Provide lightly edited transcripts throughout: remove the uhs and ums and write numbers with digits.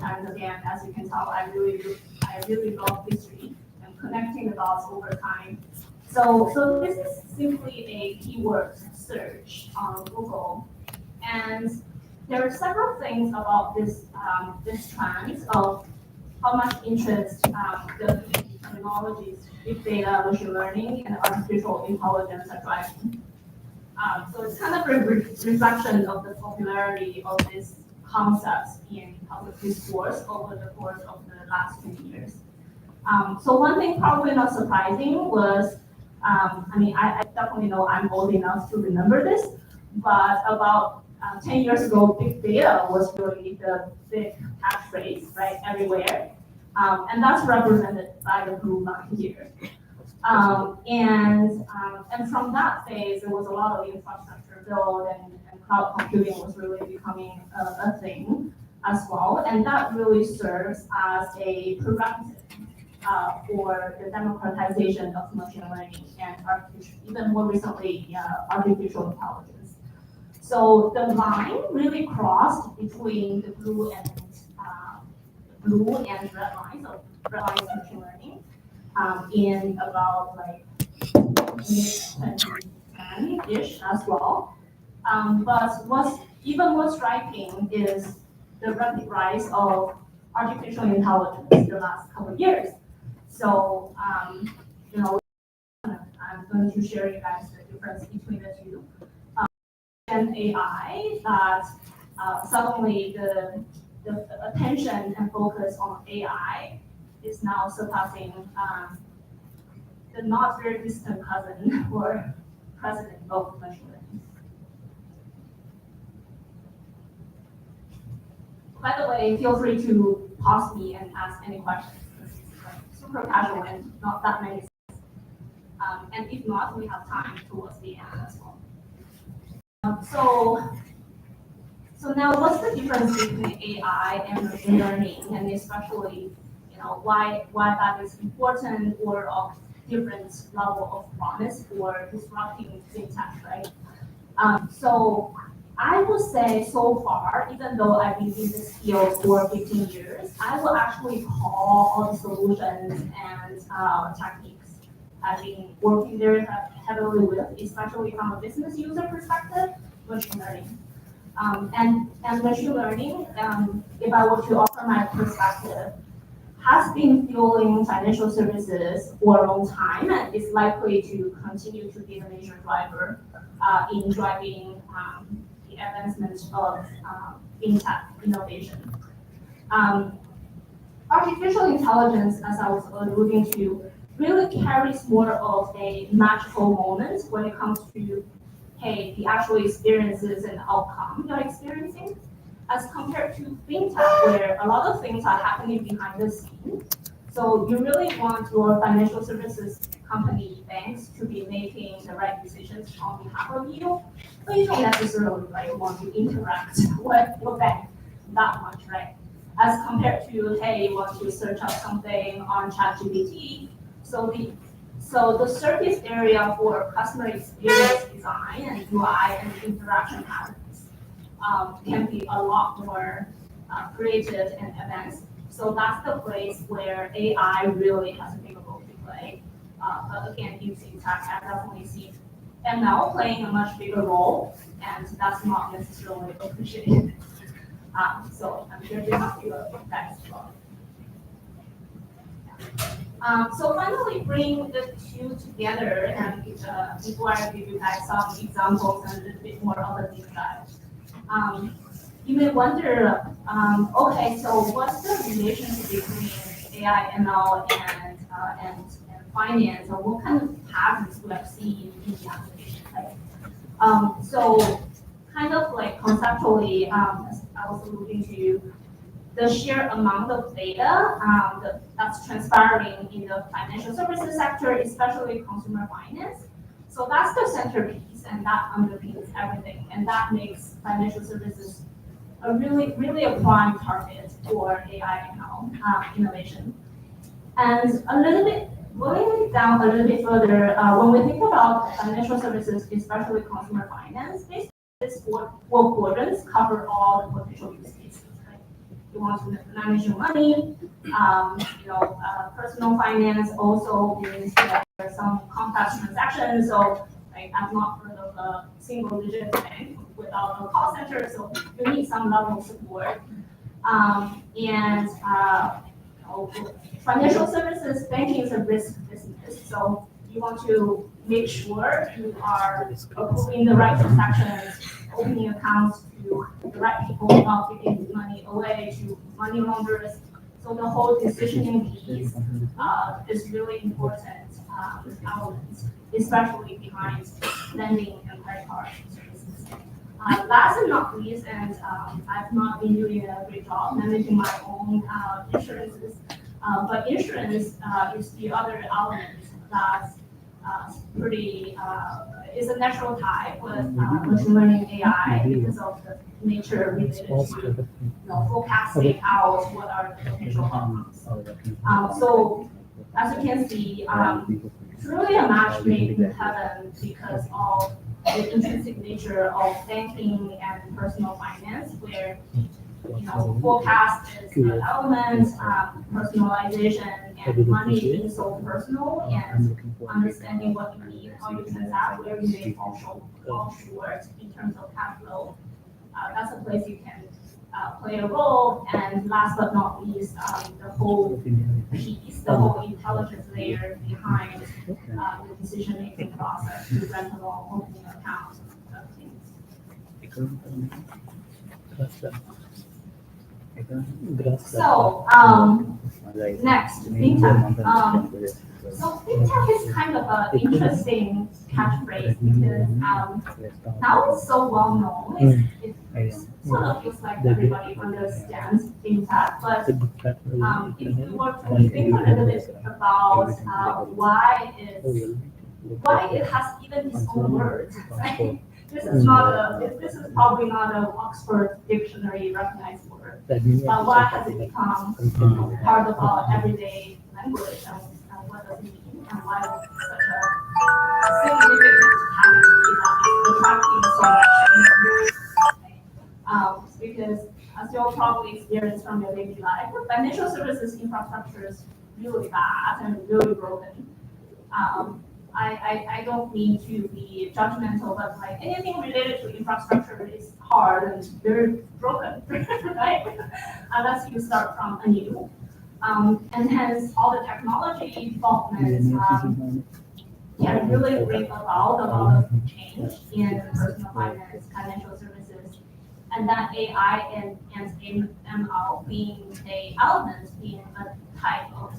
And again, as you can tell, I really love history and connecting the dots over time. So this is simply a keyword search on Google, and there are several things about this trend of how much interest the terminologies, big data, machine learning, and artificial intelligence are driving. So it's kind of a reflection of the popularity of these concepts in public discourse over the course of the last 20 years. So one thing probably not surprising was, I definitely know I'm old enough to remember this, but about 10 years ago, big data was really the big catchphrase, right, everywhere. And that's represented by the blue line here. And from that phase, there was a lot of infrastructure build, and cloud computing was really becoming a thing as well. And that really serves as a prerequisite for the democratization of machine learning and even more recently, artificial intelligence. So the line really crossed between the blue and red lines, so red lines machine learning, in about like mid-2010-ish as well. But what's even more striking is the rapid rise of artificial intelligence in the last couple of years. So, I'm going to share you guys the difference between the two. And AI, that suddenly the attention and focus on AI is now surpassing the not very distant cousin or president of machine learning. By the way, feel free to pause me and ask any questions. It's super casual and not that many. And if not, we have time towards the end as well. So now, what's the difference between AI and machine learning, and especially, why that is important or of different level of promise for disrupting fintech, right? So I would say so far, even though I've been in this field for 15 years, I will actually call all the solutions and techniques I've been working very heavily with, especially from a business user perspective, machine learning. And machine learning, if I were to offer my perspective, has been fueling financial services for a long time and is likely to continue to be the major driver in driving the advancement of fintech innovation. Artificial intelligence, as I was alluding to, really carries more of a magical moment when it comes to, hey, the actual experiences and outcome you're experiencing, as compared to fintech, where a lot of things are happening behind the scenes. So you really want your financial services company, banks, to be making the right decisions on behalf of you, but you don't necessarily want to interact with your bank that much, right? As compared to, hey, you want to search up something on ChatGPT. So the surface area for customer experience design and UI and interaction patterns can be a lot more creative and advanced. So that's the place where AI really has a big role to play. But again, using tech, I definitely see ML playing a much bigger role, and that's not necessarily appreciated. So I'm here to help you with that as well. So finally, bring the two together, and before I give you guys some examples and a little bit more of a deep dive. You may wonder, okay, so what's the relationship between AI, ML, and finance, or what kind of patterns we have seen in the application, right? So kind of like conceptually, as I was alluding to, the sheer amount of data that's transpiring in the financial services sector, especially consumer finance. So that's the centerpiece, and that underpins everything, and that makes financial services a really a prime target for AI ML innovation. And a little bit, going down a little bit further, when we think about financial services, especially consumer finance, basically these four quadrants cover all the potential use cases, right? you want to manage your money. Personal finance also means that there are some complex transactions. So, like, I've not heard of a single-digit bank without a call center. So you need some level of support. Financial services, banking is a risk business. So you want to make sure you are approving the right transactions, opening accounts to the right people, not giving money away to money launderers. So the whole decisioning piece is really important element, especially behind lending and credit card services. Last but not least, and I've not been doing a great job managing my own insurances, but insurance is the other element that's pretty is a natural tie with machine learning AI because of the nature related to forecasting out what are the potential outcomes. So as you can see, it's really a match made in heaven because of the intrinsic nature of banking and personal finance, where forecast is an element, personalization and money being so personal, and understanding what you need, how you transact, where you may fall short in terms of cash flow. That's a place you can play a role. And last but not least, the whole piece, the whole intelligence layer behind the decision-making process to rent a loan, opening an account, things. So, next, fintech. So fintech is kind of an interesting catchphrase because now it's so well known. It sort of feels like everybody understands fintech, but if we were to think a little bit about why it has even its own words, right? This is probably not an Oxford Dictionary recognized word, but why has it become part of our everyday language, and what does it mean, and why is it such a significant category that is attracting so much? Because as you'll probably experience from your daily life, financial services infrastructure is really bad and really broken. I don't mean to be judgmental, but like anything related to infrastructure is hard and very broken, right? Unless you start from anew. And hence all the technology developments can really bring about a lot of change in personal finance, financial services, and that AI and ML being a element, being a type of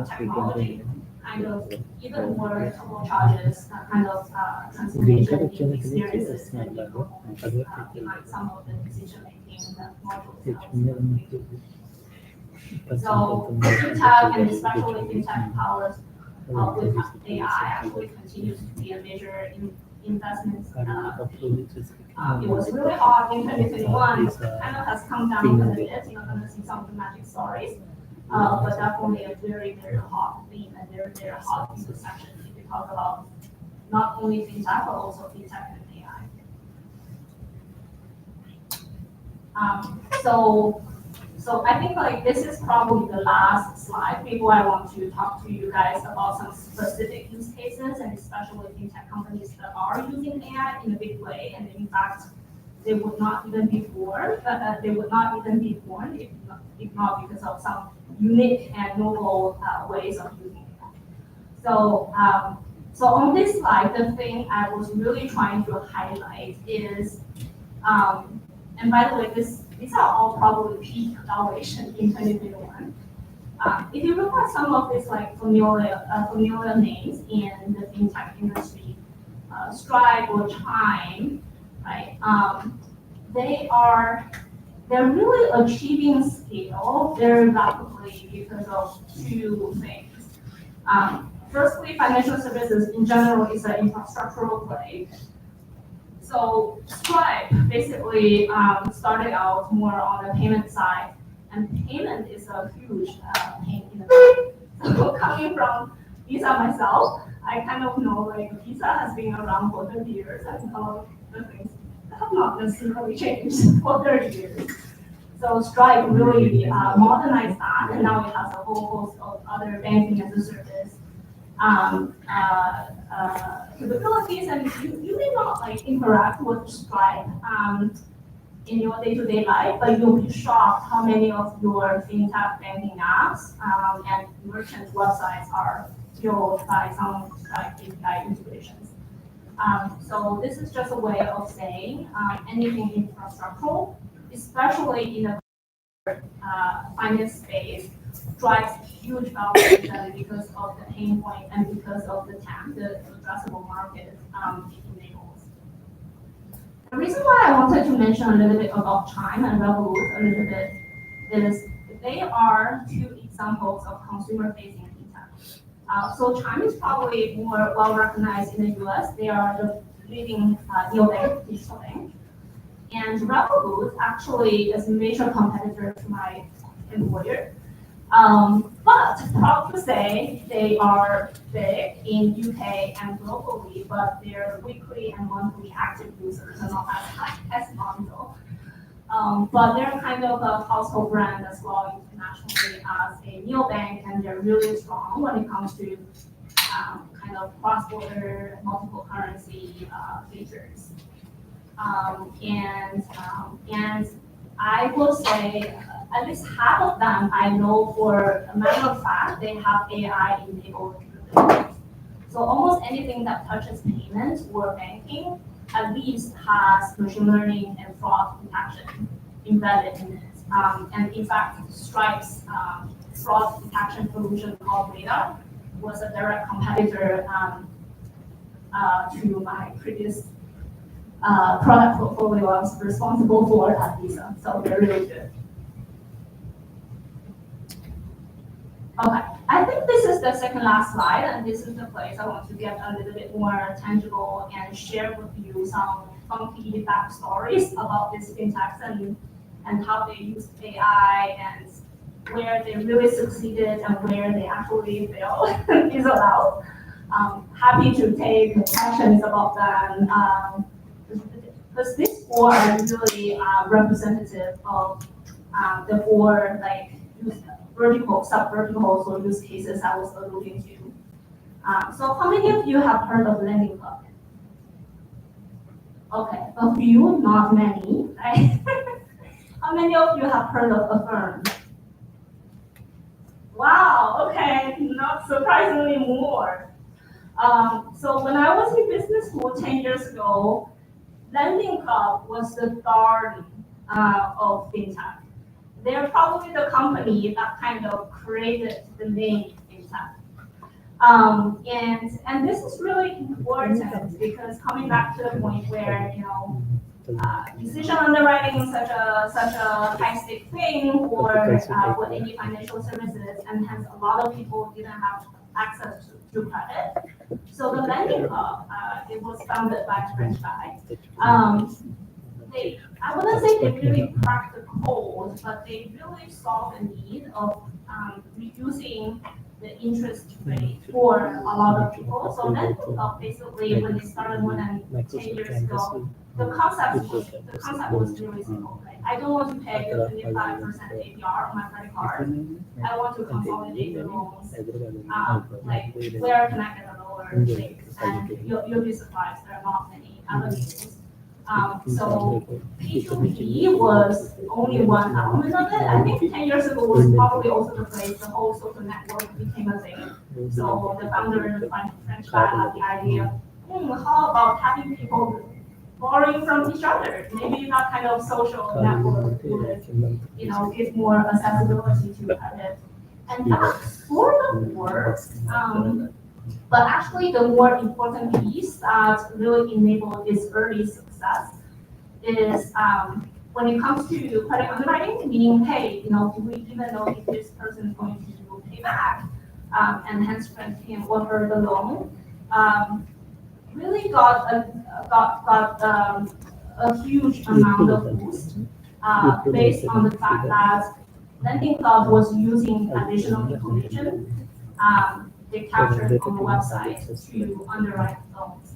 technology, kind of even more charges, kind of transformation in experiences and behind some of the decision making modules. So fintech and especially fintech powers with AI actually continues to be a major investment. It was really hot in 2021, kind of has come down a little bit. You're going to see some dramatic stories. But definitely a very, very hot theme and very, very hot intersection if we talk about not only fintech, but also fintech and AI. So I think like this is probably the last slide before I want to talk to you guys about some specific use cases, and especially fintech companies that are using AI in a big way, and in fact, they would not even be born. They would not even be born if not because of some unique and novel ways of using it. So on this slide, the thing I was really trying to highlight is, and by the way, these are all probably peak valuation in 2021. If you look at some of these like familiar names in the fintech industry, Stripe or Chime, right? They're really achieving scale very rapidly because of two things. Firstly, financial services in general is an infrastructural play. So Stripe basically started out more on the payment side, and payment is a huge pain in the back. So coming from Visa myself, I kind of know like Visa has been around for 30 years, and a lot of the things have not necessarily changed for 30 years. So Stripe really modernized that, and now it has a whole host of other banking as a service capabilities, and you may not like interact with Stripe in your day-to-day life, but you'll be shocked how many of your fintech banking apps and merchant websites are fueled by some Stripe API integrations. So this is just a way of saying anything infrastructural, especially in the finance space, drives huge value because of the pain point and because of the TAM, the addressable market it enables. The reason why I wanted to mention a little bit about Chime and Revolut a little bit is they are two examples of consumer-facing fintech. So Chime is probably more well-recognized in the US. They are the leading neobank, digital bank. And Revolut actually is a major competitor to my employer. But proud to say they are big in UK and globally, but their weekly and monthly active users are not as high as Monzo. But they're kind of a household brand as well internationally as a neobank, and they're really strong when it comes to kind of cross-border multiple currency features. And I will say at least half of them I know for a matter of fact they have AI enabled capabilities. So almost anything that touches payments or banking at least has machine learning and fraud detection embedded in it. And in fact, Stripe's fraud detection solution called Radar was a direct competitor to my previous product portfolio I was responsible for at Visa, so they're really good. Okay, I think this is the second last slide, and this is the place I want to get a little bit more tangible and share with you some funky backstories about these fintechs and how they use AI and where they really succeeded and where they actually failed is allowed. Happy to take questions about them. Because these four are really representative of the four like vertical, sub-verticals or use cases I was alluding to. So how many of you have heard of Lending Club? Okay, a few, not many, right? How many of you have heard of Affirm? Wow, okay, not surprisingly more. So when I was in business school 10 years ago, Lending Club was the darling of fintech. They're probably the company that kind of created the name fintech. And this is really important because coming back to the point where decision underwriting is such a high stake thing for any financial services, and hence a lot of people didn't have access to credit. So the Lending Club, it was founded by a French guy. I wouldn't say they really cracked the code, but they really solved the need of reducing the interest rate for a lot of people. So Lending Club basically, when they started more than 10 years ago, the concept was really simple. Right? I don't want to pay the 25% APR on my credit card. I want to consolidate the loans. Like, where can I get a lower rate? And you'll be surprised, there are not many avenues. So P2P was only one element of it. I think 10 years ago was probably also the place the whole social network became a thing. So the founder, the French guy, had the idea, how about having people borrowing from each other? Maybe that kind of social network would, give more accessibility to credit. And that sort of works. But actually, the more important piece that really enabled this early success is when it comes to credit underwriting, meaning, hey, do we even know if this person is going to pay back and hence grant him or her the loan? Really got a huge amount of boost based on the fact that Lending Club was using additional information they captured on the website to underwrite loans.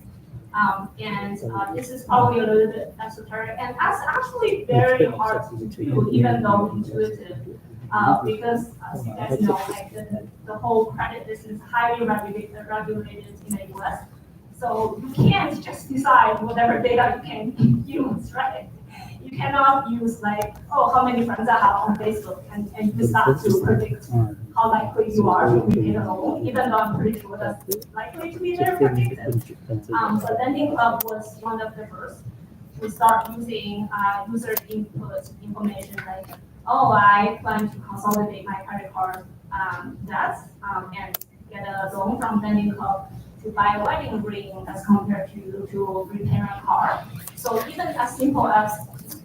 This is probably a little bit esoteric, and that's actually very hard to do, even though intuitive, because as you guys know, like the whole credit business is highly regulated in the US. So you can't just decide whatever data you can use, right? You cannot use like, oh, how many friends I have on Facebook, and use that to predict how likely you are to repay the loan, even though I'm pretty sure that's likely to be very predicted. But Lending Club was one of the first to start using user input information like, oh, I plan to consolidate my credit card debts and get a loan from Lending Club to buy a wedding ring as compared to repair a car. So even as simple as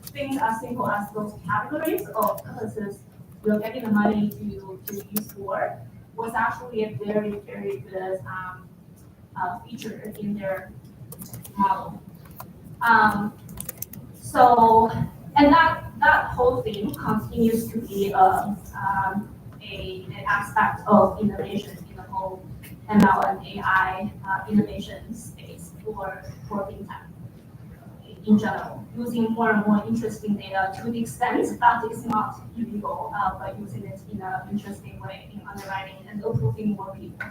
things as simple as those categories of purposes we're getting the money to use for was actually a very, very good feature in their model. And that whole thing continues to be an aspect of innovation in the whole ML and AI innovation space for fintech in general, using more and more interesting data to the extent that it's not illegal, but using it in an interesting way in underwriting and approving more people.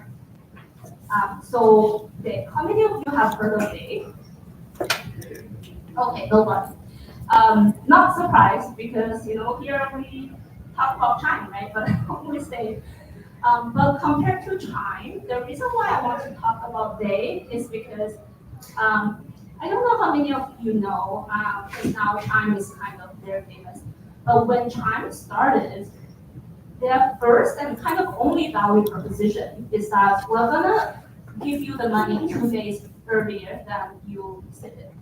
So how many of you have heard of Dave? Okay, nobody. Not surprised because here we talk about Chime, right? But only say. But compared to Chime, the reason why I want to talk about Dave is because I don't know how many of you know, because now Chime is kind of very famous. But when Chime started, their first and kind of only value proposition is that we're gonna give you the money 2 days earlier than you said it.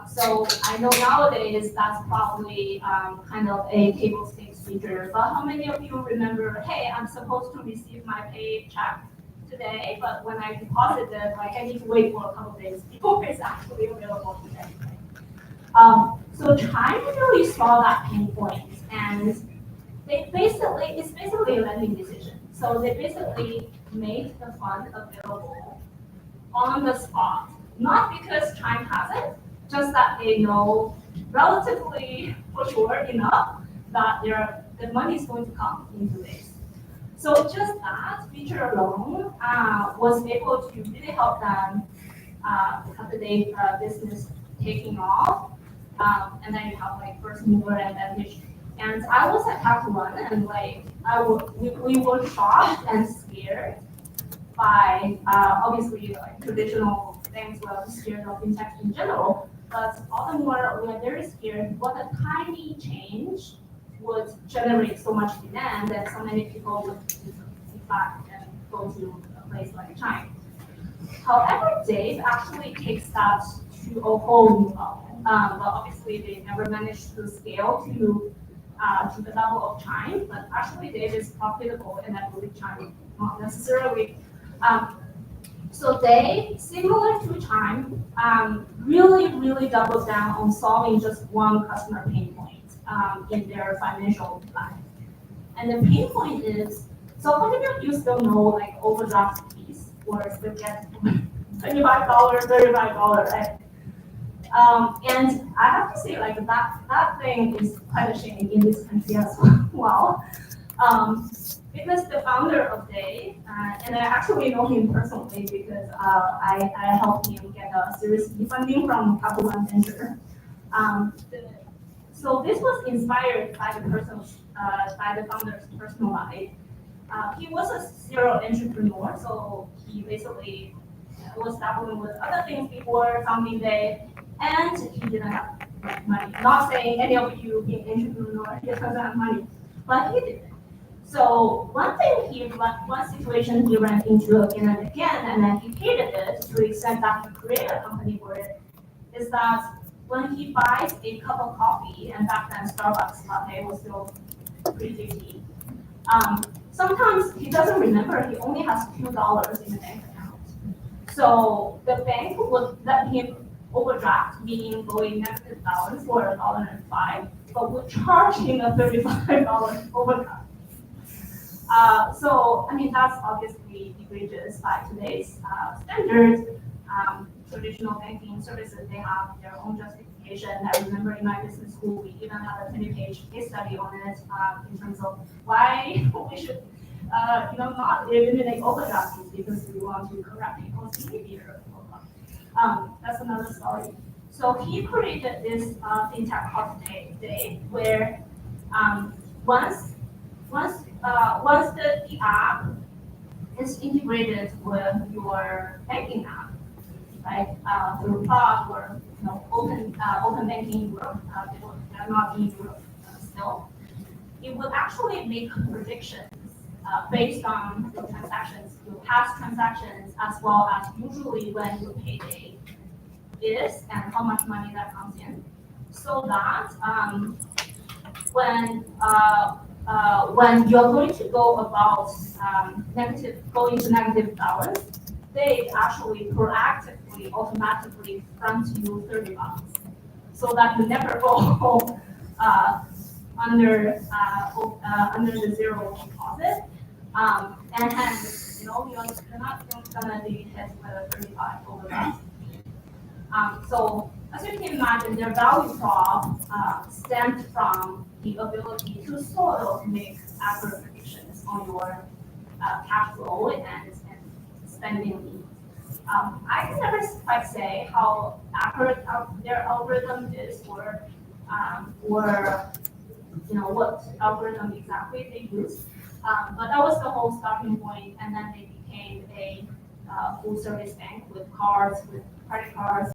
So I know nowadays that's probably kind of a table stakes feature, but how many of you remember, hey, I'm supposed to receive my paycheck today, but when I deposit it, like I need to wait for a couple days before it's actually available today. So Chime really saw that pain point, and it's basically a lending decision. So they basically made the fund available on the spot, not because Chime has it, just that they know relatively for sure enough that the money is going to come in 2 days. So just that feature alone was able to really help them have the day business taking off, and then you have like first mover advantage. And I was at Capital One, and like we were shocked and scared by obviously like traditional things. We're scared of fintech in general, but all the more we are very scared what a tiny change would generate so much demand that so many people would in fact and go to a place like Chime. However, Dave actually takes that to a whole new level. But obviously, they never managed to scale to the level of Chime. But actually, Dave is profitable, and I believe Chime not necessarily. So they, similar to Chime, really doubles down on solving just one customer pain point in their financial life. And the pain point is, so how many of you still know like overdraft fees or still get $25, $35, right? And I have to say like that thing is quite a shame in this country as well. Because the founder of Dave, and I actually know him personally because I helped him get a Series B funding from Capital One Venture. So this was inspired by the founder's personal life. He was a serial entrepreneur, so he basically was dabbling with other things before founding Dave, and he didn't have money. Not saying any of you being entrepreneur he doesn't have money, but he did. So one situation he ran into again and again, and then he hated it to the extent that he created a company for it, is that when he buys a cup of coffee, and back then Starbucks latte was still pretty cheap, sometimes he doesn't remember he only has $2 in the bank account. So the bank would let him overdraft, meaning going negative balance for $1.05, but would charge him a $35 overdraft. So, I mean, that's obviously egregious by today's standards. traditional banking services, they have their own justification. I remember in my business school, we even had a 20-page case study on it in terms of why we should, not eliminate overdraft fees because we want to correct people's behavior. That's another story. So he created this fintech called Day, where once the app is integrated with your banking app, right? Through cloud or open banking Europe, they're not in Europe still. It will actually make predictions based on the transactions, your past transactions, as well as usually when your payday is and how much money that comes in, so that when you're going to go about going to negative balance, they actually proactively, automatically front you $30, so that you never go home under the zero deposit, and hence you're not gonna be hit with a 35 overdraft. So as you can imagine, their value prop stemmed from the ability to sort of make accurate predictions on your cash flow and spending needs. I can never quite say how accurate their algorithm is, or what algorithm exactly they use. But that was the whole starting point, and then they became a full service bank with cards, with credit cards,